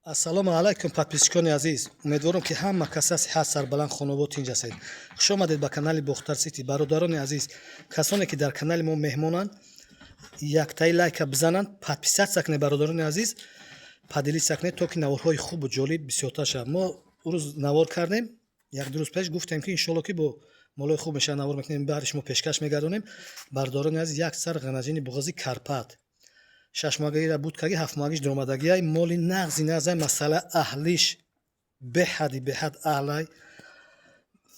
ассалому алайкум, подписчикони азиз. Умедворам ки ҳама кас сиҳат сарбаланд хонобод инҷ ҳастед. Хуш омадед ба канали Бохтар Сити. Бародарони азиз, касоне ки дар канали мо меҳмонанд, яктаи лайка бизананд, подписатсия кунед бародарони азиз, поделитсия кунед, то ки наворҳои хубу ҷолиб бисёртар шавад. Мо рӯз навор кардем, як ду рӯз пеш гуфтем ки иншоалло ки бо молои хуб меша навор мекунем, баъди шумо пешкаш мегардонем. Бародарони азиз, як сар ғанаҷини буғази Карпат, шашмагира будкаги ҳафтмагиш дромадагияй моли нағзи масъала аҳлиш беҳади беҳад аҳлай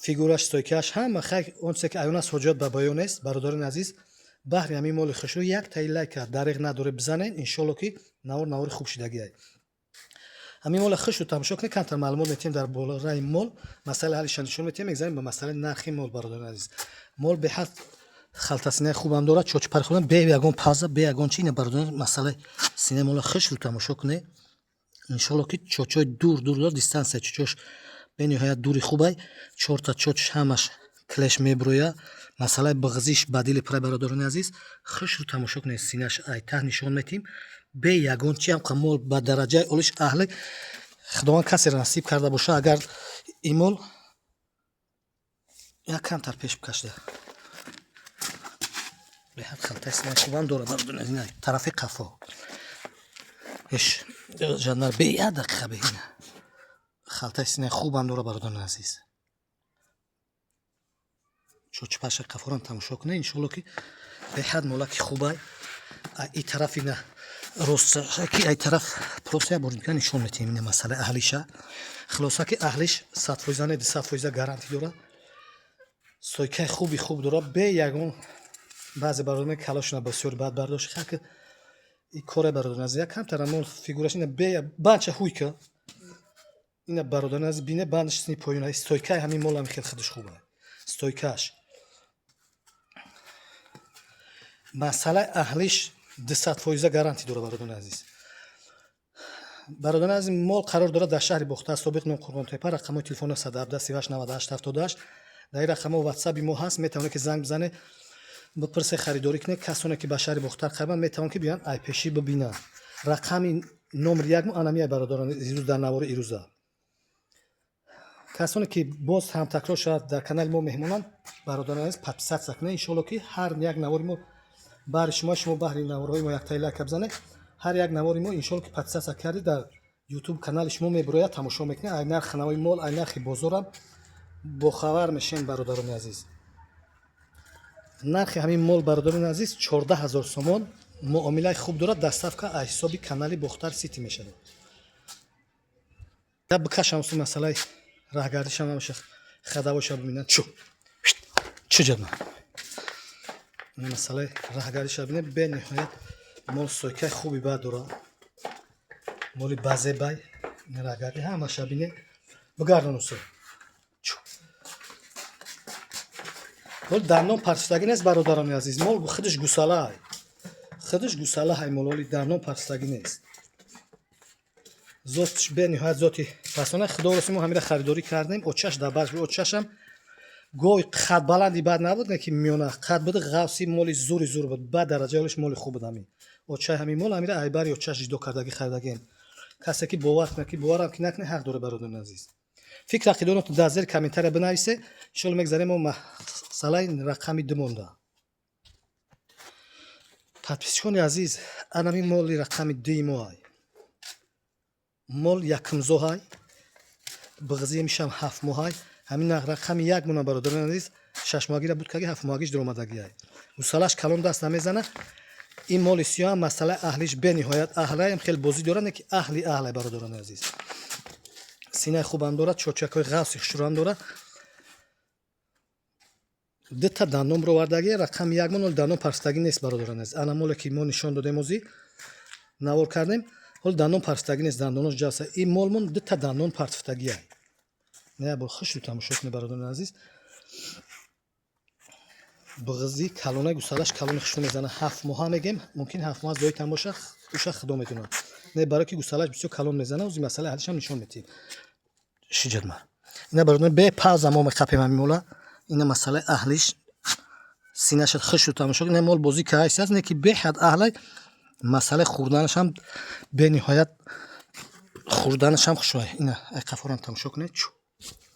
фигураш стойкаш ҳама хай он чизе ки аёнас ҳоҷат ба баён нест. Бародарони азиз, баҳри ҳамин моли хушрӯ як таи лайка дареғ надоре бизанен, иншоалло ки навори хуб шидагияй. ҳамин мола хушрӯ тамошо кунед, камтар маълумот метиҳем дар бораи мол, масъалаи ҳаллиша нишон метиҳем. Мегзарем ба масъалаи нархи мол. Бародарони азиз, мол беҳад халтасинаи хубам дорад, чочпари худам бе ягон паза, бе ягон чи. Ина бародарон масъалаи синаи мола хушрӯ тамошо кунед. Иншоалло ки чочои дур дорад, дистансияи чочош бениҳоят дури хубай, чорта чочш ҳамаш клеш меброя. Масъалаи биғзиш ба дили пурай. Бародарони азиз, хушрӯ тамошо кунед, синаш айтаҳ нишон метиҳем бе ягон чи. ҳам мол ба дараҷаи олиш аҳли худованд касеро насиб карда боша. Агар ин мол як камтар пеш бикашда беҳад халтаи синаи хубам дорад. Бародарони азиз, тарафи қафо иш жандар бе як дақиқа беина халтаи синаи хубам дорад. Бародарони азиз, чочпаша қафорам тамошо кунед. Иншоалло ки беҳад молаки хубай. ин тараф ина роста ки ай тараф просто як бор дигар нишон метиҳем. ина масъалаи аҳлиша. хулоса ки аҳлиш 100% не 200% гарантӣ дорад. стойкаи хуби хуб дорад бе ягон баъзе бародарон калошна бисёр бад бардошт хак ин коре. Бародарон азиз, як камтар мол фигураш ина бе банча ҳуйка. ина бародарон азиз, бине бандиш сини поёна. Стойкаи ҳамин мол ҳам хел худаш хуба. Стойкааш масъалаи аҳлиш 200% гарантӣ дорад. Бародарон азиз, бародарон азиз, мол қарор дорад дар шаҳри Бохтар, Собиқ Ном, Қурбонтепа. Рақамҳои телефони 117 38 98 78. дар ин рақамҳо ватсаби мо ҳаст. метавонед ки занг бизанед, бипурсе харидорӣ кунед. касоне ки ба шаҳри Бохтар қарибанд, метавонед ки биёянд айпешӣ бибинанд. рақами номери якмо анамияй бародарон изрӯз дар навори ирӯза. касоне ки боз ҳам такрор шавад дар канали мо меҳмонанд, бародарон азиз, подписатсия кунед. иншоалло ки ҳар як навори мо баҳри шумо баҳри наворҳои мо яктаи лайка бизанед. ҳар як навори мо иншоалло ки подписатсия кардед дар ютуб канали шумо меброяд, тамошо мекунед. ай нархи навои мол, ай нархи бозорам бохабар мешавем. бародарони азиз, нархи ҳамин мол бародарони азиз 14000 сомон муомилаи хуб дорад. доставка аз ҳисоби канали Бохтар Сити мешавад. я бикашам су масъалаи раҳгардишам ҳамаша хадавоша бибинанд. чу ҷадма ин масъалаи раҳгардиша бинед. бениҳоят мол стойкаи хуби бад дорад. моли базебай ин раҳгарди ҳамаша бинед. бигардону су мол даннон парчистагӣ нест. бародарони азиз, мол худаш гусалаай, худаш гусалаай. мололи даннон парчистагӣ нест. зотш бениҳоят зоти пасона. худо роси мо ҳамира харидорӣ кардем. очаш дар баъз очашам гоҳи қад баланди бад набуд, не ки миёна қад буд. ғавси моли зури зур буд. ба дараҷаи олиш моли хуб буд. ҳамин очаи ҳамин мол ҳамира айбари очаш ҷидо кардагӣ харидаген. касе ки бовар кунад ки боварам ки накуне ҳақ дорад. бародарони азиз, фикр ақидонатон дар зери комментария бинависе. иншоалло мегзарем мо масъалаи рақами димонда. подписчикони азиз, анамин моли рақами ди моай мол якимзоҳай биғзие мишам 7 моҳай. ҳамин рақами як мона. бародарони азиз, 6 моҳагира будкаги 7 моҳагиш дромадагияй. гусалаш калон даст намезана. ин моли сиёҳам масъалаи аҳлиш бениҳоят аҳлаям хел бозӣ дорад, не ки аҳли аҳлай. бародарони азиз, синаи хубам дорад, чочакҳои ғавси хушрӯам дорад. дута данном бировардагӣ. рақами як мон данном парстагӣ нест. бародарони азиз, ана моле ки мо нишон додем озӣ навор кардем, ҳол данном парстагӣ нест. даннонош ҷавса ин молмон дута даннон партифтагияй. не як бор хушрӯ тамошо кунед. бародарони азиз, биғзӣ калонаи гусалаш калони хушрӯ мезана. 7 моҳа мегем, мумкин 7 моҳа зоитам боша, уша худо медонад. не барои ки гусалаш бисёр калон мезана. ози масъалаи ҳалишам нишон метиҳем. шиҷадма ина бародарон бе пауза мо меқапем ҳамин мола. ина масъалаи аҳлиш синаша хушрӯ тамошо кунед. мол бозӣ ки ҳайс аст, не ки беҳад аҳлай. масъалаи хӯрданаш ҳам бениҳоят хурданаш ҳам хушой. Ина ай қафоран тамошо кунед.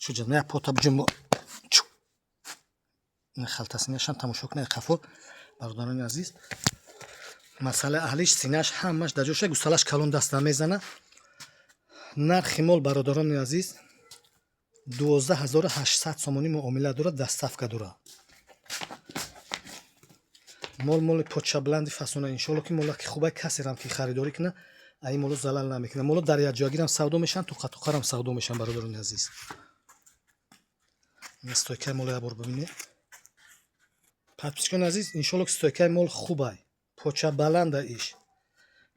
Чу ҷан я пота бҷумбо. Чу. Ина халтасинаш ҳам тамошо кунед қафор. Бародарони азиз. Масъала аҳлиш синаш ҳамаш дар ҷоша гусалаш калон даст намезана. Нархи мол бародарони азиз 12800 сомонӣ муомила дорад, дастафка дорад. Моли почабланди фасона иншоалло ки мола ки хубай касерам ки харидорӣ кина ай моло залал намекунад. Моло дар якҷоягирам савдо мешаванд, туқатуқарам савдо мешаванд бародарони азиз. Стойкаи моли ябор бибинед. Подписчикони азиз, иншоалло ки стойкаи мол хубай. Поча баланда иш.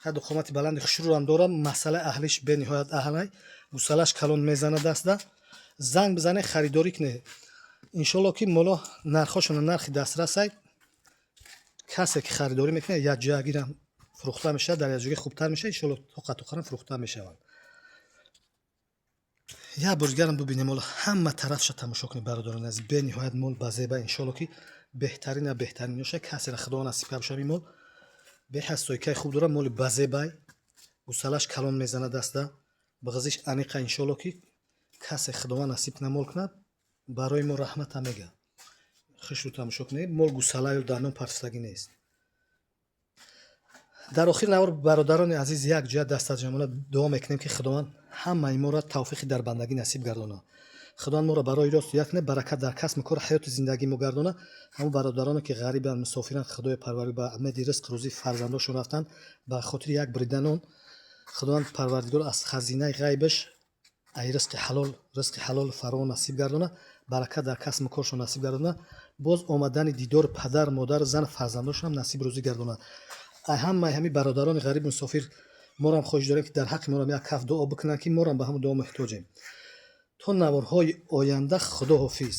Ҳаду қомати баланди хушрӯам дорам. Масъала аҳлиш бениҳоят аҳлай. Гусалаш калон мезана даста. Занг бизане харидорӣ кине. Иншоалло ки моло нархошона нархи дастрасай. Касе ки харидорӣ мекунад якҷоягирам фурӯхта мешавад, дар якҷояги хубтар мешавад, иншоалло тоқатуқарам фурӯхта мешаванд. Я бурҷигарам бибинем, мола ҳама тарафша тамошо кунед бародарони азиз. Бениҳоят мол ба зеба, иншоалло ки беҳтарина беҳтарин мешавад. Касера худо насиб кард бошад мол. Беҳад стойкаи хуб дорад, моли ба зебай. Гусалаш калон мезанад даста. Бағзиш аниқа, иншоалло ки касе худованд насиб кунад мол кунад, барои мо раҳмата мега. Хушрӯ тамошо кунед, мол гусалаю дар ном партистагӣ нест. Дар охир навор бародарони азиз як ҷоя дастаҷамона дуо мекунем ки худованд ҳамаи моро тавфиқи дар бандагӣ насиб гардона. Худованд моро барои рост як кунад, баракат дар касб кор ҳаёти зиндагӣ мо гардона. ҳамон бародароне ки ғарибанд, мусофиранд, худои парварӣ ба умеди ризқ рӯзии фарзандошон рафтанд, ба хотири як бриданон худованд парвардигор аз хазинаи ғайбаш ай ризқи ҳалол фаровон насиб гардона, баракат дар касб коршон насиб гардона, боз омадани дидори падар, модар, зан фарзандошон насиб рӯзӣ гардона. Ай ҳамаи ҳамин бародарони ғариб мусофир морам хоҳиш дорем ки дар ҳаққи морам як каф дуо бикунанд ки морам ба ҳамон дуо муҳтоҷем. То наворҳои оянда худо ҳофиз.